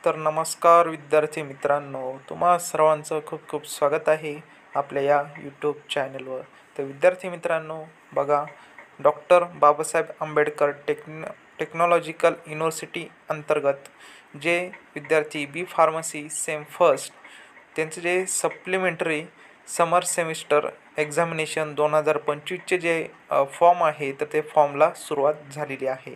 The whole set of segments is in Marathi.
तर नमस्कार विद्यार्थी मित्रांनो, तुम्हा सर्वांचं खूप खूप स्वागत आहे आपल्या या यूट्यूब चॅनलवर. तर विद्यार्थी मित्रांनो, बघा, doctor Babasaheb Ambedkar technological university अंतर्गत जे विद्यार्थी बी फार्मसी सेम फर्स्ट त्यांचे जे सप्लिमेंटरी समर सेमिस्टर एक्झामिनेशन 2025चे जे फॉर्म आहे, तर ते फॉर्मला सुरुवात झालेली आहे.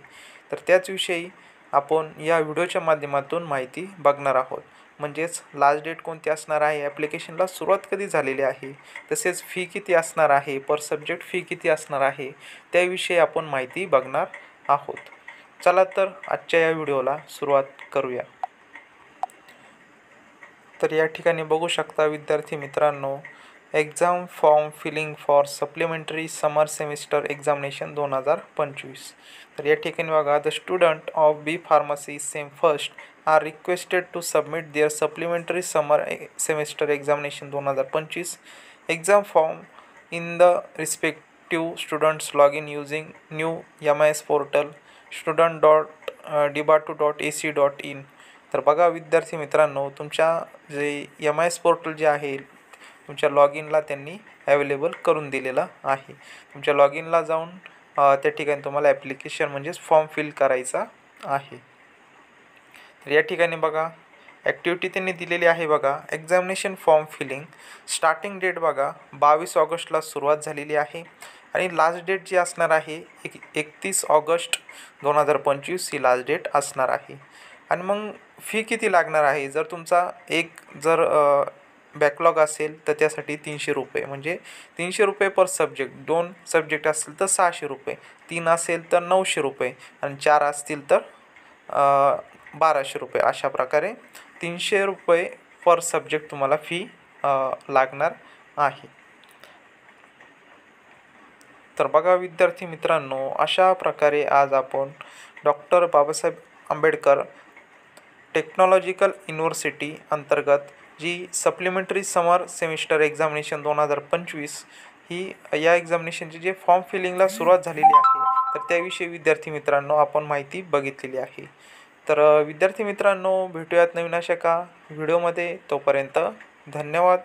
तर त्याचविषयी आपण या व्हिडिओच्या माध्यमातून माहिती बघणार आहोत. म्हणजेच लास्ट डेट कोणती असणार आहे, ॲप्लिकेशनला सुरुवात कधी झालेली आहे, तसेच फी किती असणार आहे, पर सब्जेक्ट फी किती असणार आहे, त्याविषयी आपण माहिती बघणार आहोत. चला तर आजच्या या व्हिडिओला सुरुवात करूया. तर या ठिकाणी बघू शकता विद्यार्थी मित्रांनो, exam form filling for supplementary summer semester examination 2025. तर या ठिकाणी बघा, the student of B pharmacy sem first are requested to submit their supplementary summer semester examination 2025 exam form in the respective students log in using new MIS portal student.dibatu.ac.in. तर बघा विद्यार्थी मित्रांनो, तुमच्या जे MIS पोर्टल जे आहे, तुमच्या लॉग इनला त्यांनी अवेलेबल करून दिलेलं आहे. तुमच्या लॉग इनला जाऊन त्या ठिकाणी तुम्हाला ॲप्लिकेशन म्हणजेच फॉर्म फिल करायचा आहे. तर या ठिकाणी बघा, ॲक्टिव्हिटी त्यांनी दिलेली आहे. बघा, examination form filling starting date बघा 22 ऑगस्टला सुरुवात झालेली आहे आणि लास्ट डेट जी असणार आहे 31 ऑगस्ट 2025 ही लास्ट डेट असणार आहे. आणि मग फी किती लागणार आहे, जर तुमचा जर बॅकलॉग असेल तर त्यासाठी 300 रुपये, म्हणजे 300 रुपये पर सब्जेक्ट. 2 सब्जेक्ट असतील तर 600 रुपये, 3 असेल तर 900 रुपये आणि 4 असतील तर 1200 रुपये. अशा प्रकारे 300 रुपये पर सब्जेक्ट तुम्हाला फी लागणार आहे. तर बघा विद्यार्थी मित्रांनो, अशा प्रकारे आज आपण doctor Babasaheb Ambedkar technological university अंतर्गत जी सप्लिमेंटरी समर सेमिस्टर एक्झामिनेशन 2025 ही या एक्झामिनेशनची जे फॉर्म फिलिंगला सुरुवात झालेली आहे, तर त्याविषयी विद्यार्थी मित्रांनो आपण माहिती बघितलेली आहे. तर विद्यार्थी मित्रांनो, भेटूयात नवीन अशा का व्हिडिओमध्ये. तोपर्यंत धन्यवाद.